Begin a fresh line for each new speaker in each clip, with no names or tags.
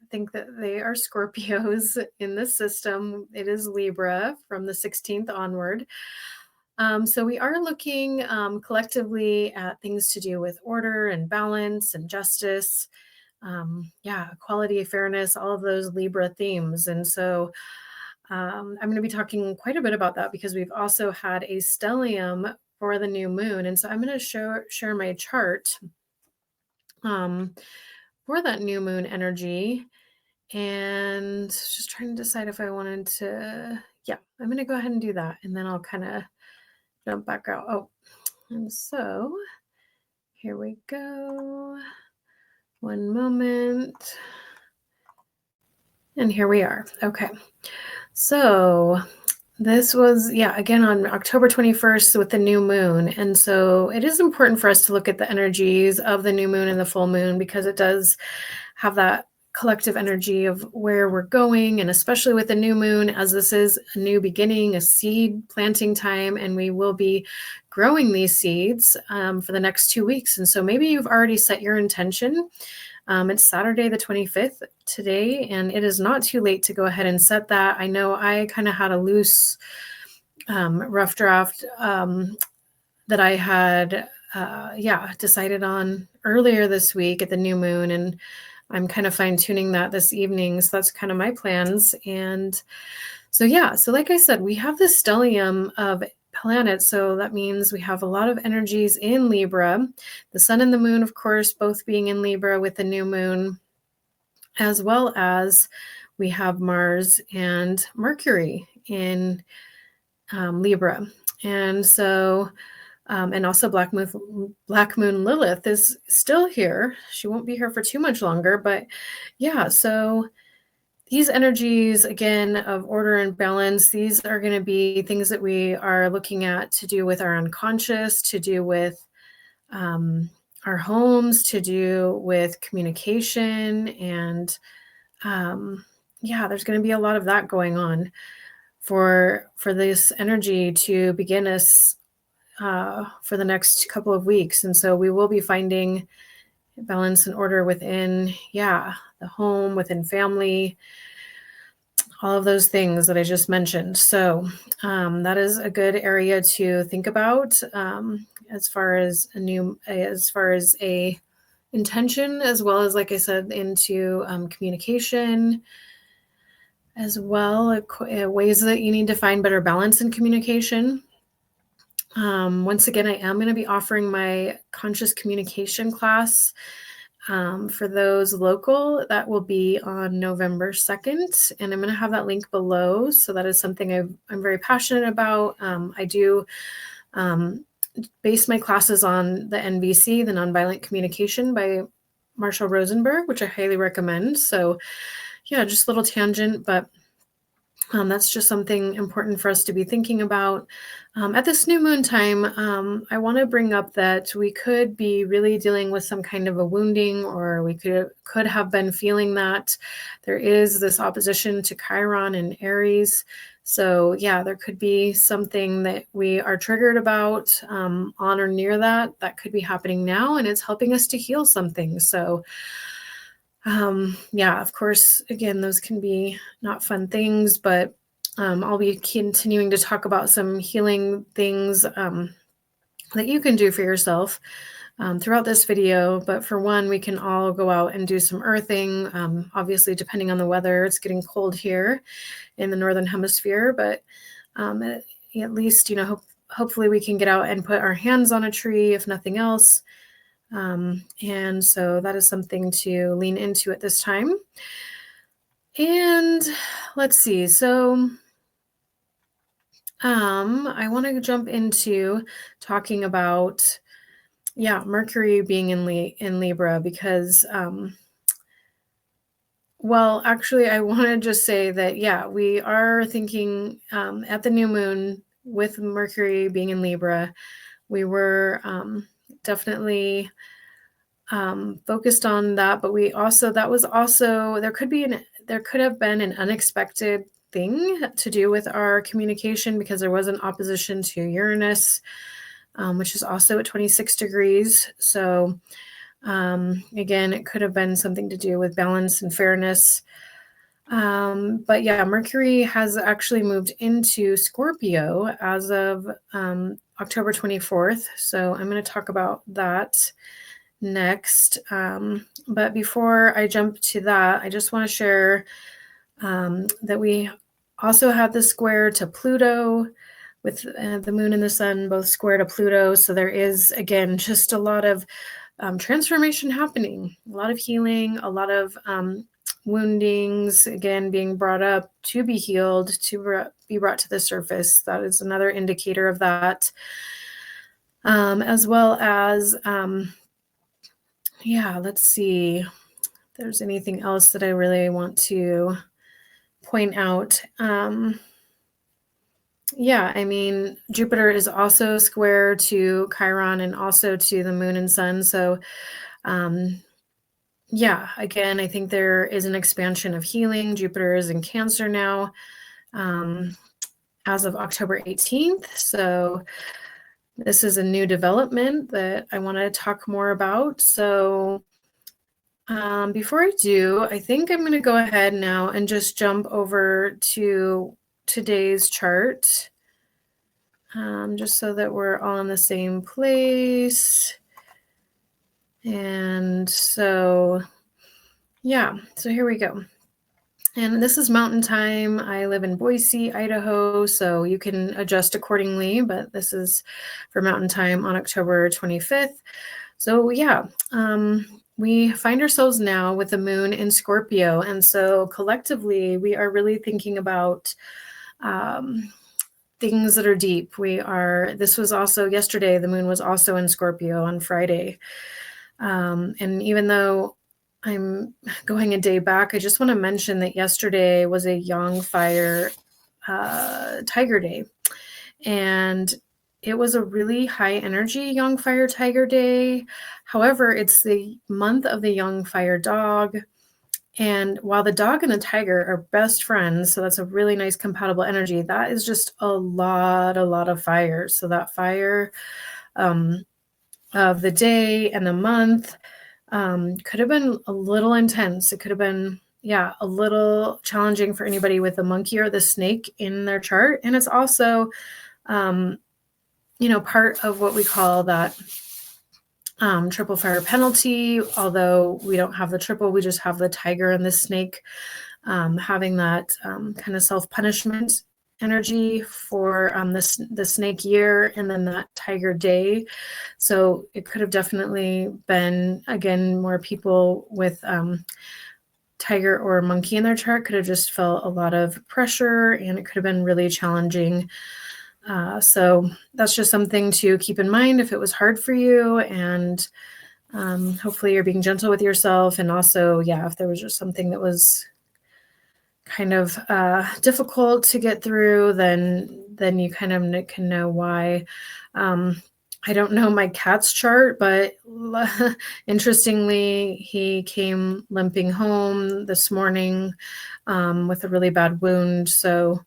think that they are Scorpios in the system. It is Libra from the 16th onward. So we are looking collectively at things to do with order and balance and justice. Equality, fairness, all of those Libra themes. And so I'm going to be talking quite a bit about that because we've also had a stellium for the new moon. And so I'm going to share my chart for that new moon energy, and just trying to decide if I wanted to, I'm going to go ahead and do that. And then I'll kind of jump back out. Oh, and so here we go. One moment. And here we are. Okay. So this was, again, on October 21st with the new moon. And so it is important for us to look at the energies of the new moon and the full moon because it does have that collective energy of where we're going. And especially with the new moon, as this is a new beginning, a seed planting time, and we will be growing these seeds for the next 2 weeks. And so maybe you've already set your intention. It's Saturday the 25th today, and it is not too late to go ahead and set that. I know I kind of had a loose, rough draft that I had, decided on earlier this week at the new moon, and I'm kind of fine-tuning that this evening. So that's kind of my plans. And so, so like I said, we have this stellium of planets. So that means we have a lot of energies in Libra, the sun and the moon, of course, both being in Libra with the new moon, as well as we have Mars and Mercury in Libra. And so, and also Black Moon Lilith is still here. She won't be here for too much longer, but so these energies, again, of order and balance, these are going to be things that we are looking at to do with our unconscious, to do with our homes, to do with communication. And there's going to be a lot of that going on for this energy to begin us for the next couple of weeks. And so we will be finding balance and order within, the home, within family, all of those things that I just mentioned. So that is a good area to think about as far as a intention, as well as, like I said, into communication as well, ways that you need to find better balance in communication. Once again, I am going to be offering my conscious communication class for those local. That will be on November 2nd, and I'm going to have that link below. So that is something I'm very passionate about. I do base my classes on the NVC, the Nonviolent Communication by Marshall Rosenberg, which I highly recommend. So just a little tangent, but that's just something important for us to be thinking about. At this new moon time, I want to bring up that we could be really dealing with some kind of a wounding, or we could have been feeling that there is this opposition to Chiron and Aries. So there could be something that we are triggered about on or near that could be happening now, and it's helping us to heal something. So of course, again, those can be not fun things, but I'll be continuing to talk about some healing things that you can do for yourself throughout this video. But for one, we can all go out and do some earthing. Obviously, depending on the weather, it's getting cold here in the Northern Hemisphere, but at least, hopefully we can get out and put our hands on a tree, if nothing else. And so that is something to lean into at this time. And let's see. So I want to jump into talking about, Mercury being in Libra, because, actually, I want to just say that, we are thinking at the new moon with Mercury being in Libra, we were definitely focused on that, but there could have been an unexpected thing to do with our communication, because there was an opposition to Uranus, which is also at 26 degrees. So Again, it could have been something to do with balance and fairness. But yeah, Mercury has actually moved into Scorpio as of October 24th. So I'm going to talk about that next. But before I jump to that, I just want to share that we also have the square to Pluto with the moon and the sun both square to Pluto. So there is, again, just a lot of transformation happening, a lot of healing, a lot of woundings, again, being brought up to be healed, to be brought to the surface. That is another indicator of that. As well as, let's see if there's anything else that I really want to point out. Jupiter is also square to Chiron and also to the moon and sun. So, again, I think there is an expansion of healing. Jupiter is in Cancer now as of October 18th. So this is a new development that I want to talk more about. So before I do, I think I'm going to go ahead now and just jump over to today's chart, just so that we're all in the same place. And so, so here we go. And this is Mountain Time. I live in Boise, Idaho, so you can adjust accordingly, but this is for Mountain Time on October 25th. So we find ourselves now with the moon in Scorpio. And so collectively, we are really thinking about things that are deep. This was also yesterday, the moon was also in Scorpio on Friday. And even though I'm going a day back, I just want to mention that yesterday was a Yang Fire Tiger Day. And it was a really high energy Yang Fire Tiger Day. However, it's the month of the Yang Fire Dog. And while the dog and the tiger are best friends, so that's a really nice compatible energy, that is just a lot of fire. So that fire of the day and the month could have been a little intense. It could have been, a little challenging for anybody with the monkey or the snake in their chart. And it's also, part of what we call that triple fire penalty. Although we don't have the triple, we just have the tiger and the snake having that kind of self-punishment energy for the snake year and then that tiger day. So it could have definitely been, again, more people with tiger or monkey in their chart could have just felt a lot of pressure, and it could have been really challenging. So that's just something to keep in mind if it was hard for you, and hopefully you're being gentle with yourself. And also, if there was just something that was kind of difficult to get through, then you kind of can know why. I don't know my cat's chart, but interestingly, he came limping home this morning with a really bad wound. So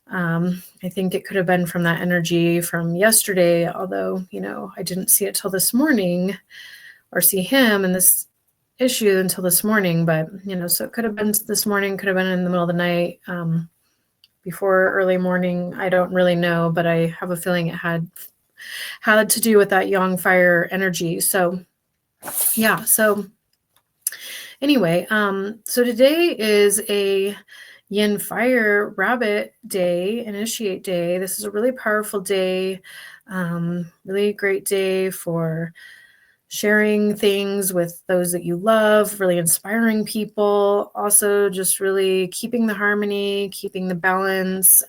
I think it could have been from that energy from yesterday, although, I didn't see it till this morning, or see him in this issue until this morning. But, so it could have been this morning, could have been in the middle of the night, before early morning. I don't really know, but I have a feeling it had to do with that Yang Fire energy. So, so anyway, so today is a Yin Fire Rabbit Day, Initiate Day. This is a really powerful day, really great day for sharing things with those that you love, really inspiring people, also just really keeping the harmony, keeping the balance.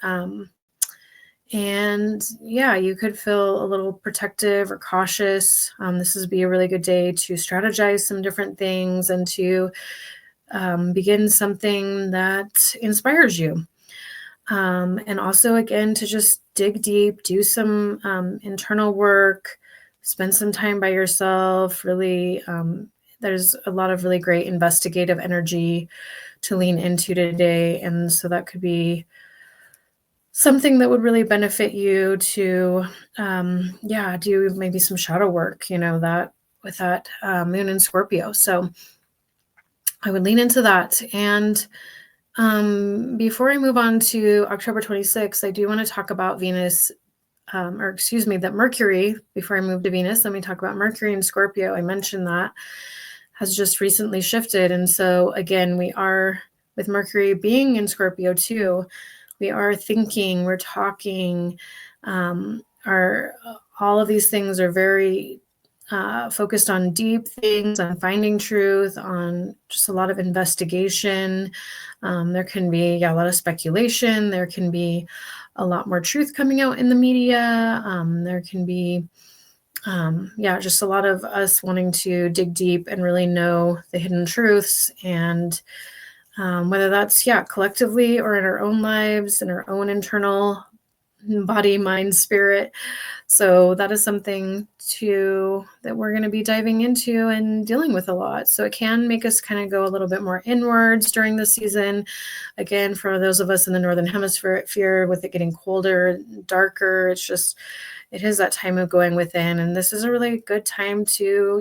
And you could feel a little protective or cautious. This would be a really good day to strategize some different things and to begin something that inspires you. And also, again, to just dig deep, do some internal work, spend some time by yourself. Really, there's a lot of really great investigative energy to lean into today. And so that could be something that would really benefit you to, do maybe some shadow work, that moon in Scorpio. So I would lean into that. And before I move on to October 26th, I do want to talk about Venus, that Mercury, before I move to Venus, let me talk about Mercury in Scorpio. I mentioned that has just recently shifted. And so again, we are, with Mercury being in Scorpio too, we are thinking, we're talking, all of these things are very focused on deep things, on finding truth, on just a lot of investigation. There can be a lot of speculation. There can be a lot more truth coming out in the media. There can be, just a lot of us wanting to dig deep and really know the hidden truths. And whether that's, collectively or in our own lives, in our own internal body, mind, spirit. So that is something that we're going to be diving into and dealing with a lot. So it can make us kind of go a little bit more inwards during the season. Again, for those of us in the Northern Hemisphere, with it getting colder, darker, it is that time of going within. And this is a really good time to,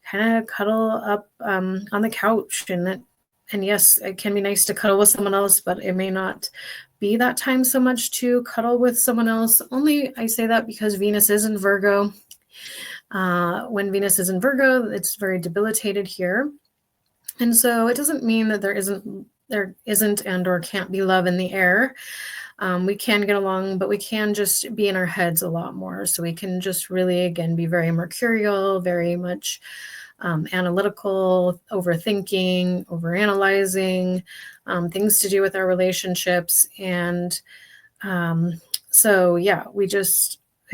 kind of cuddle up on the couch. And yes, it can be nice to cuddle with someone else, but it may not be that time so much to cuddle with someone else. Only I say that because Venus is in Virgo. When Venus is in Virgo, it's very debilitated here. And so it doesn't mean that there isn't and or can't be love in the air. We can get along, but we can just be in our heads a lot more. So we can just really, again, be very mercurial, very much analytical, overthinking, overanalyzing, things to do with our relationships. And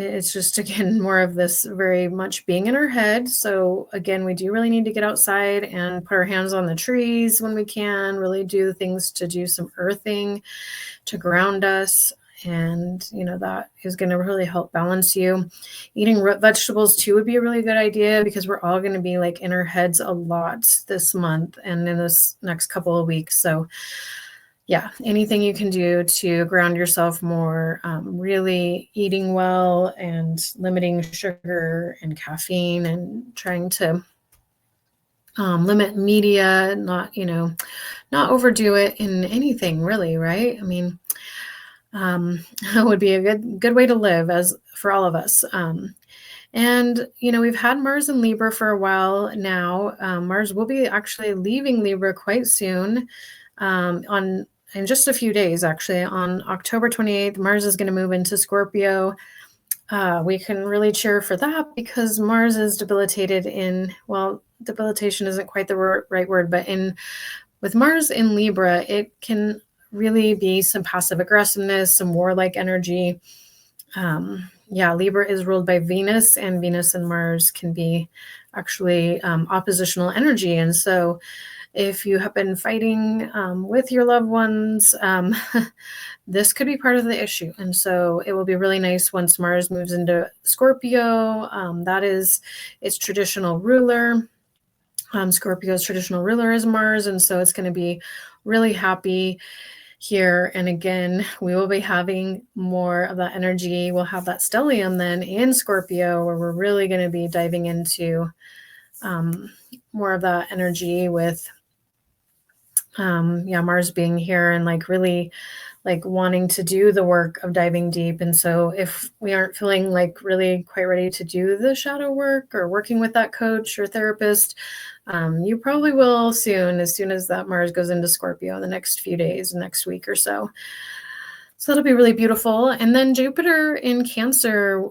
it's just, again, more of this very much being in our head. So again, we do really need to get outside and put our hands on the trees when we can, really do things to do some earthing to ground us. And, that is going to really help balance you. Eating root vegetables too would be a really good idea, because we're all going to be like in our heads a lot this month and in this next couple of weeks. So anything you can do to ground yourself more, really eating well and limiting sugar and caffeine, and trying to limit media, not overdo it in anything really, right? I mean, that would be a good way to live as for all of us. And, we've had Mars in Libra for a while now. Mars will be actually leaving Libra quite soon, in just a few days, actually. On October 28th, Mars is going to move into Scorpio. We can really cheer for that, because Mars is debilitated debilitation isn't quite the right word, but with Mars in Libra, it can really be some passive aggressiveness, some warlike energy. Libra is ruled by Venus, and Venus and Mars can be actually oppositional energy. And so if you have been fighting with your loved ones, this could be part of the issue. And so it will be really nice once Mars moves into Scorpio. That is its traditional ruler. Scorpio's traditional ruler is Mars, and so it's going to be really happy here. And again, we will be having more of that energy. We'll have that stellium then in Scorpio, where we're really going to be diving into more of that energy with Mars being here and like really like wanting to do the work of diving deep. And so if we aren't feeling like really quite ready to do the shadow work or working with that coach or therapist, you probably will soon as that Mars goes into Scorpio in the next few days, next week or so. So that'll be really beautiful. And then Jupiter in Cancer,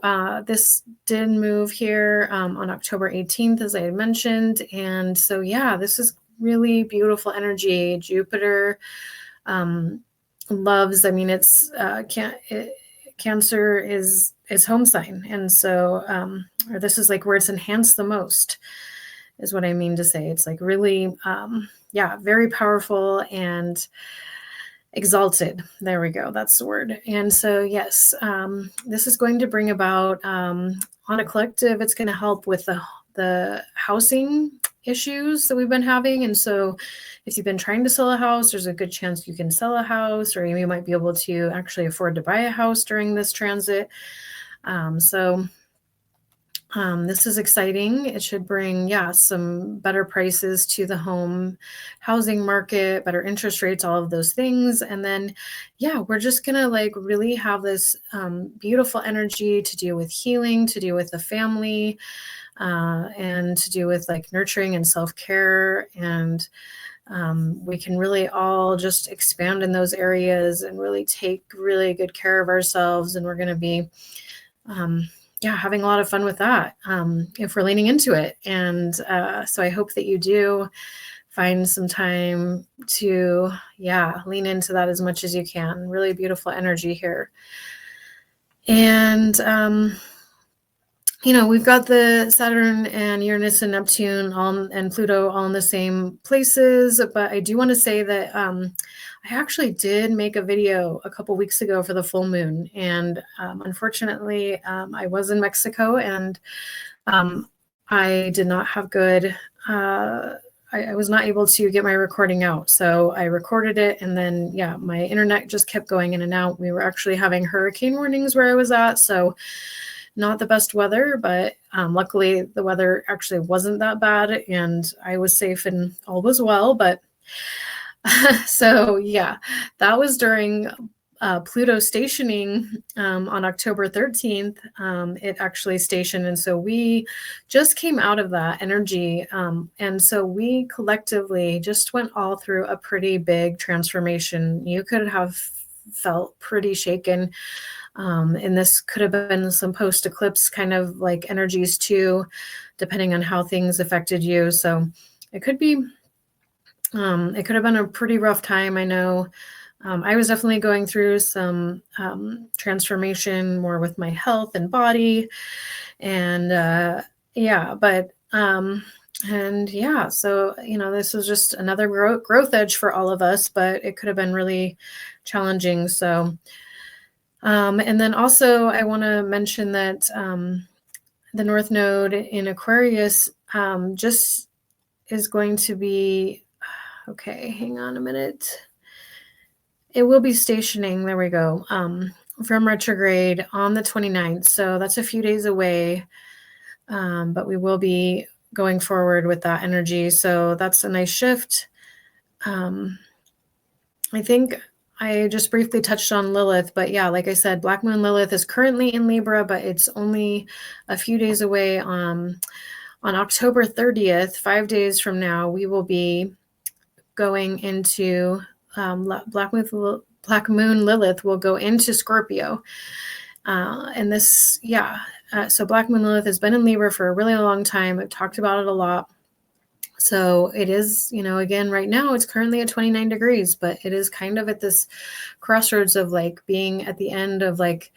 this did move here on October 18th, as I had mentioned. And so, this is really beautiful energy. Jupiter loves, Cancer is home sign. And so, this is like where it's enhanced the most, is what I mean to say. It's like really, very powerful and exalted. There we go. That's the word. And so, yes, this is going to bring about on a collective, it's going to help with the housing issues that we've been having. And so if you've been trying to sell a house, there's a good chance you can sell a house, or you might be able to actually afford to buy a house during this transit. So This is exciting. It should bring, some better prices to the home housing market, better interest rates, all of those things. And then, we're just gonna like really have this beautiful energy to do with healing, to do with the family, and to do with like nurturing and self-care. And we can really all just expand in those areas and really take really good care of ourselves. And we're going to be, having a lot of fun with that if we're leaning into it. And so I hope that you do find some time to, lean into that as much as you can. Really beautiful energy here. And, we've got the Saturn and Uranus and Neptune and Pluto all in the same places. But I do want to say that I actually did make a video a couple weeks ago for the full moon. And unfortunately, I was in Mexico and I did not have good, I was not able to get my recording out. So I recorded it and then, my internet just kept going in and out. We were actually having hurricane warnings where I was at. So not the best weather, but luckily the weather actually wasn't that bad and I was safe and all was well. But so that was during Pluto stationing on October 13th. It actually stationed. And so we just came out of that energy. And so we collectively just went all through a pretty big transformation. You could have felt pretty shaken. And this could have been some post-eclipse kind of like energies too, depending on how things affected you. So it could have been a pretty rough time. I know I was definitely going through some transformation more with my health and body. And so, this was just another growth edge for all of us, but it could have been really challenging. So, and then also I want to mention that the North Node in Aquarius just is going to be, okay, hang on a minute. It will be stationing, there we go, from retrograde on the 29th. So that's a few days away, but we will be going forward with that energy. So that's a nice shift. I think I just briefly touched on Lilith, but like I said, Black Moon Lilith is currently in Libra, but it's only a few days away. On October 30th, 5 days from now, we will be going into Black Moon Lilith will go into Scorpio. And this, so Black Moon Lilith has been in Libra for a really long time. I've talked about it a lot. So it is, again, right now it's currently at 29 degrees, but it is kind of at this crossroads of like being at the end of like,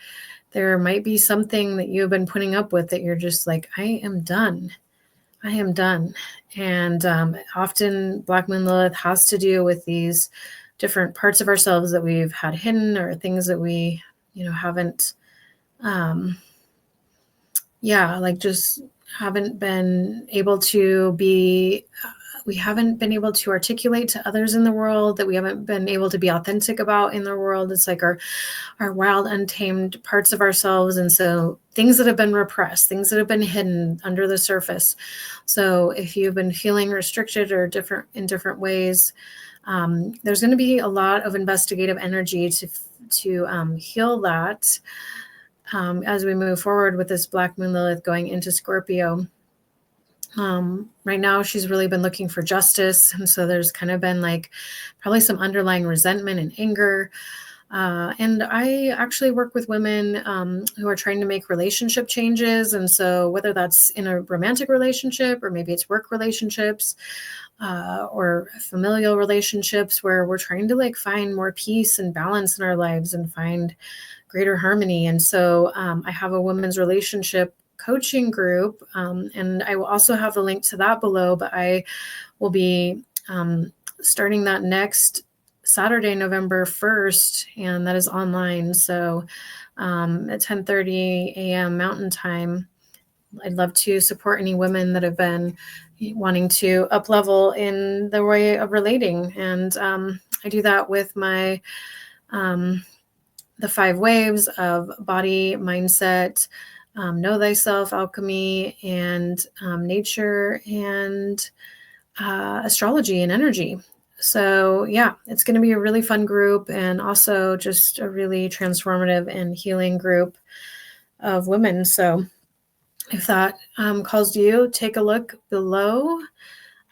there might be something that you've been putting up with that you're just like, I am done. And often Black Moon Lilith has to do with these different parts of ourselves that we've had hidden or things that we, haven't, just haven't been able to be, we haven't been able to articulate to others in the world, that we haven't been able to be authentic about in the world. It's like our wild, untamed parts of ourselves. And so things that have been repressed, things that have been hidden under the surface. So if you've been feeling restricted or in different ways, there's going to be a lot of investigative energy to heal that. As we move forward with this Black Moon Lilith going into Scorpio. Right now, she's really been looking for justice. And so there's kind of been like probably some underlying resentment and anger. And I actually work with women who are trying to make relationship changes. And so whether that's in a romantic relationship or maybe it's work relationships or familial relationships where we're trying to like find more peace and balance in our lives and find greater harmony. And so I have a women's relationship coaching group, and I will also have a link to that below, but I will be starting that next Saturday, November 1st, and that is online. So at 10:30 a.m. Mountain Time, I'd love to support any women that have been wanting to up level in the way of relating. And I do that with my the 5 waves of body, mindset, know thyself, alchemy, and nature, and astrology and energy. So yeah, it's going to be a really fun group, and also just a really transformative and healing group of women. So if that calls to you, take a look below.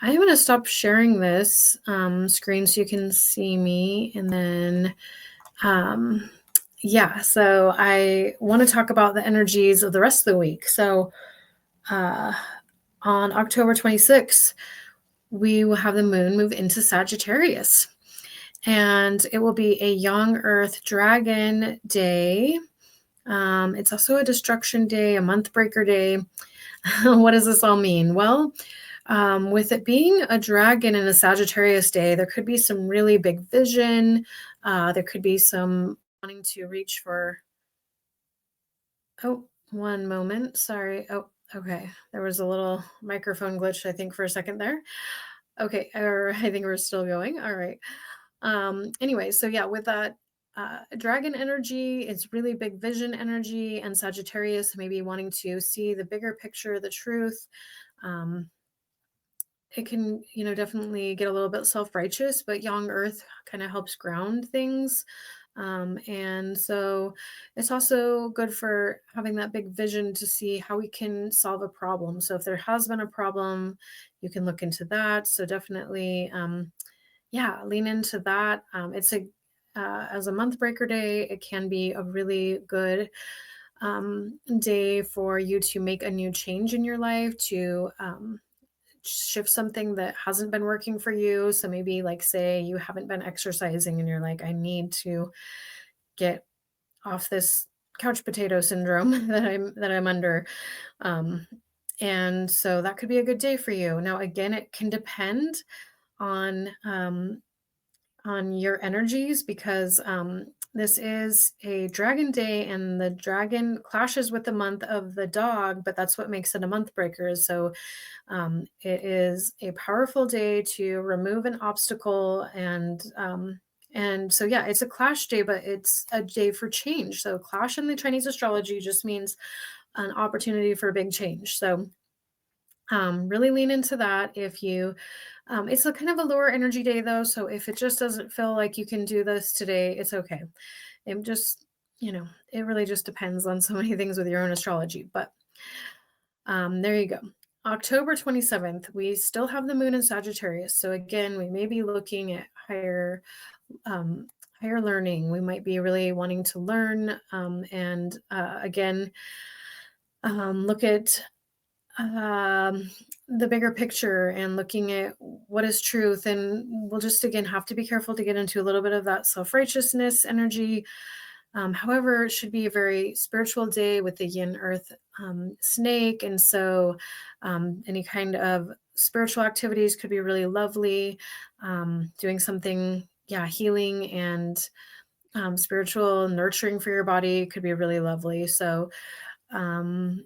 I'm going to stop sharing this screen so you can see me. And then, yeah, so I want to talk about the energies of the rest of the week. So on October 26th, we will have the moon move into Sagittarius. And it will be a young earth dragon day. It's also a destruction day, a month breaker day. What does this all mean? Well, with it being a dragon and a Sagittarius day, there could be some really big vision. There could be some wanting to reach for. Oh, one moment. Sorry. Oh, okay. There was a little microphone glitch, I think, for a second there. Okay, or I think we're still going. All right. Anyway, so yeah, with that dragon energy, it's really big vision energy, and Sagittarius maybe wanting to see the bigger picture, the truth. It can, definitely get a little bit self-righteous, but young earth kind of helps ground things. And so it's also good for having that big vision to see how we can solve a problem. So if there has been a problem, you can look into that. So definitely, yeah, lean into that. It's as a month breaker day, it can be a really good day for you to make a new change in your life, to shift something that hasn't been working for you. So maybe, like, say you haven't been exercising and you're like, I need to get off this couch potato syndrome that I'm under. Um, and so that could be a good day for you. Now, again, it can depend on your energies, because this is a dragon day and the dragon clashes with the month of the dog, but that's what makes it a month breaker. So it is a powerful day to remove an obstacle, and so yeah, it's a clash day, but it's a day for change. So clash in the Chinese astrology just means an opportunity for a big change. So really lean into that. If you it's a kind of a lower energy day though, so if it just doesn't feel like you can do this today, it's okay. It just, it really just depends on so many things with your own astrology. But there you go. October 27th, we still have the moon in Sagittarius. So again, we may be looking at um, higher learning. We might be really wanting to learn, and again, look at the bigger picture and looking at what is truth. And we'll just, again, have to be careful to get into a little bit of that self-righteousness energy. However, it should be a very spiritual day with the yin earth snake. And so any kind of spiritual activities could be really lovely. Doing something, yeah, healing and spiritual nurturing for your body could be really lovely. So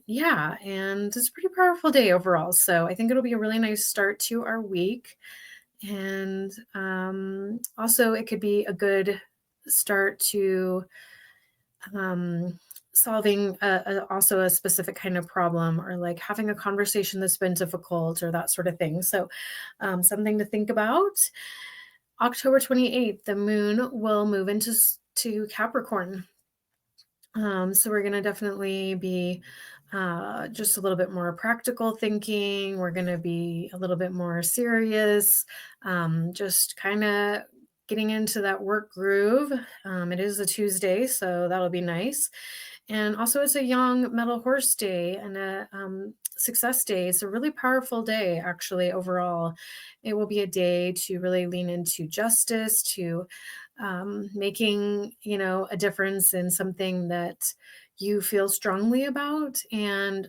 yeah, and it's a pretty powerful day overall. So I think it'll be a really nice start to our week. And also, it could be a good start to solving also a specific kind of problem, or like having a conversation that's been difficult, or that sort of thing. So something to think about. October 28th, the moon will move into Capricorn. So we're going to definitely be just a little bit more practical thinking. We're going to be a little bit more serious, just kind of getting into that work groove. It is a Tuesday, so that'll be nice. And also, it's a young metal horse day and a success day. It's a really powerful day, actually, overall. It will be a day to really lean into justice, to making, a difference in something that you feel strongly about. And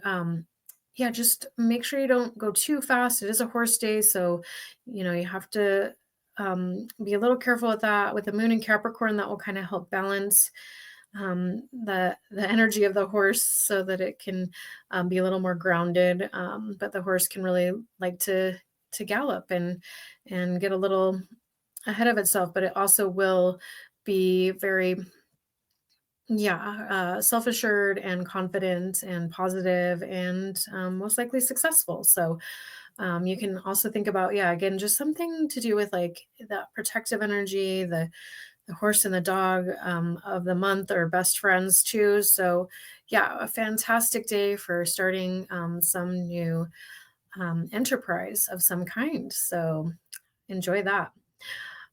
yeah, just make sure you don't go too fast. It is a horse day, so, you have to be a little careful with that. With the moon in Capricorn, that will kind of help balance the energy of the horse, so that it can be a little more grounded. But the horse can really like to gallop and get a little ahead of itself, but it also will be very Yeah, self-assured and confident and positive and most likely successful. So you can also think about, yeah, again, just something to do with like that protective energy, the horse and the dog of the month are best friends too. So yeah, a fantastic day for starting some new enterprise of some kind. So enjoy that.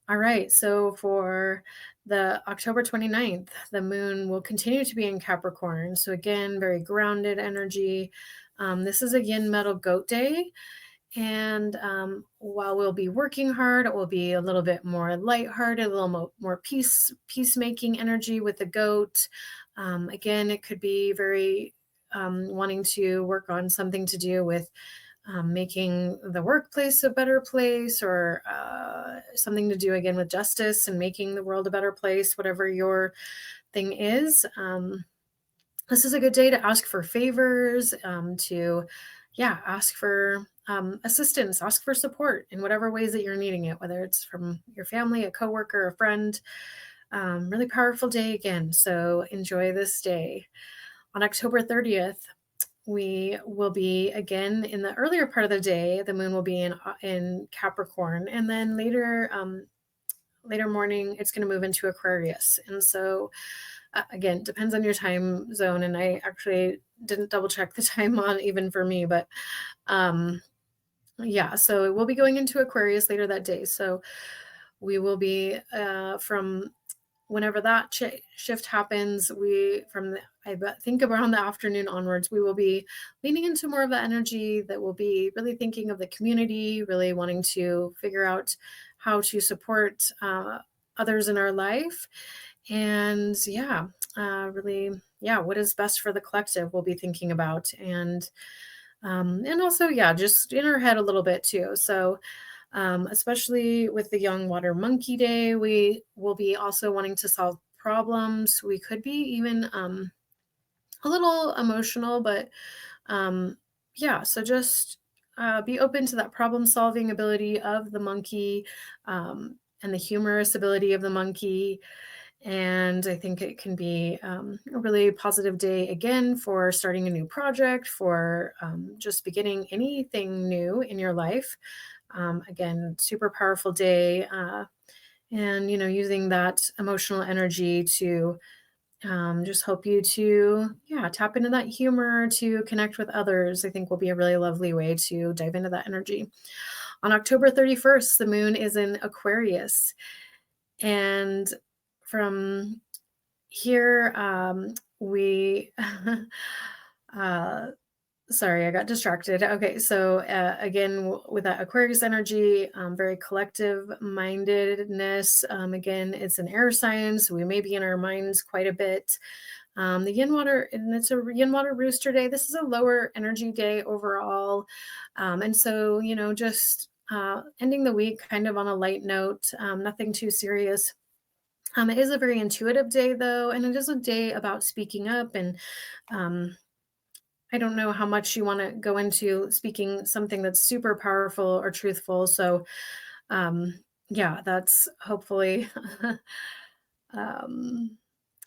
All right. So for the October 29th, the moon will continue to be in Capricorn. So again, very grounded energy. This is a yin metal goat day. And while we'll be working hard, it will be a little bit more lighthearted, a little more peacemaking energy with the goat. Again, it could be very wanting to work on something to do with making the workplace a better place, or something to do again with justice and making the world a better place, whatever your thing is. This is a good day to ask for favors, to, yeah, ask for assistance, ask for support in whatever ways that you're needing it, whether it's from your family, a coworker, a friend. Really powerful day again. So enjoy this day. On October 30th, we will be again in the earlier part of the day. The moon will be in Capricorn, and then later morning it's going to move into Aquarius. And so again, depends on your time zone. And I actually didn't double check the time on even for me, but um, yeah, so we'll be going into Aquarius later that day. So we will be from whenever that shift happens, we from the, think around the afternoon onwards, we will be leaning into more of the energy that will be really thinking of the community, really wanting to figure out how to support others in our life. And yeah, really, yeah, what is best for the collective we'll be thinking about. And also, yeah, just in our head a little bit too. So especially with the Young Water Monkey Day, we will be also wanting to solve problems. We could be even a little emotional, but yeah, so just be open to that problem solving ability of the monkey, and the humorous ability of the monkey. And I think it can be a really positive day again for starting a new project, for just beginning anything new in your life. Again, super powerful day. And, using that emotional energy to just help you to, yeah, tap into that humor, to connect with others, I think will be a really lovely way to dive into that energy. On October 31st, the moon is in Aquarius. And from here, we, uh, sorry, I got distracted. Okay, so again, with that Aquarius energy, very collective mindedness. Again, it's an air sign, so we may be in our minds quite a bit. The yin water, and it's a yin water rooster day. This is a lower energy day overall. And so, just ending the week kind of on a light note, nothing too serious. It is a very intuitive day, though, and it is a day about speaking up. And um, I don't know how much you want to go into speaking something that's super powerful or truthful. So, um, yeah, that's hopefully um,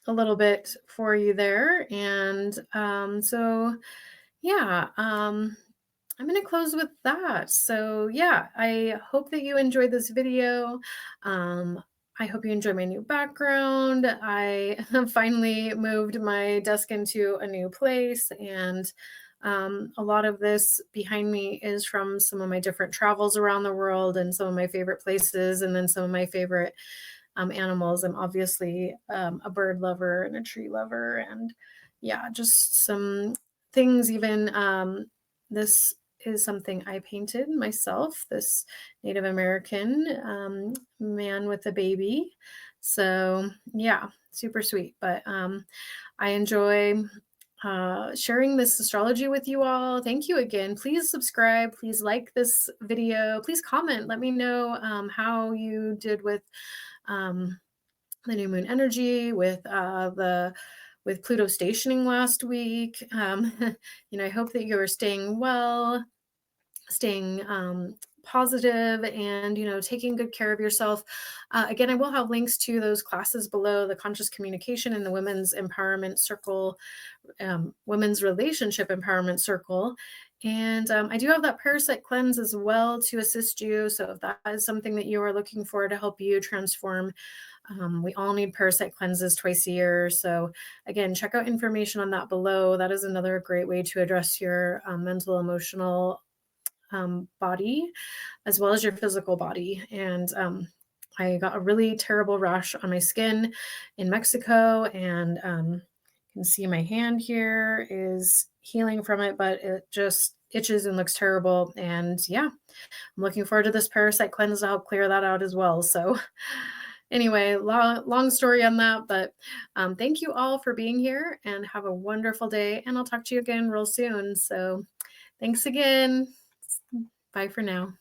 a little bit for you there. And so, yeah, I'm going to close with that. So, yeah, I hope that you enjoyed this video. I hope you enjoy my new background. I finally moved my desk into a new place, and a lot of this behind me is from some of my different travels around the world and some of my favorite places, and then some of my favorite animals. I'm obviously a bird lover and a tree lover, and yeah, just some things. Even this is something I painted myself. This Native American man with a baby. So yeah, super sweet. But I enjoy sharing this astrology with you all. Thank you again. Please subscribe. Please like this video. Please comment. Let me know how you did with um, the new moon energy, with Pluto stationing last week. I hope that you're staying well, staying positive and, taking good care of yourself. Again, I will have links to those classes below, the conscious communication and the women's empowerment circle, women's relationship empowerment circle. And I do have that parasite cleanse as well to assist you. So if that is something that you are looking for to help you transform, we all need parasite cleanses twice a year. So again, check out information on that below. That is another great way to address your mental, emotional body, as well as your physical body. And I got a really terrible rash on my skin in Mexico, and you can see my hand here is healing from it, but it just itches and looks terrible. And yeah, I'm looking forward to this parasite cleanse to help clear that out as well. So anyway, long story on that, but thank you all for being here and have a wonderful day. And I'll talk to you again real soon. So thanks again. Bye for now.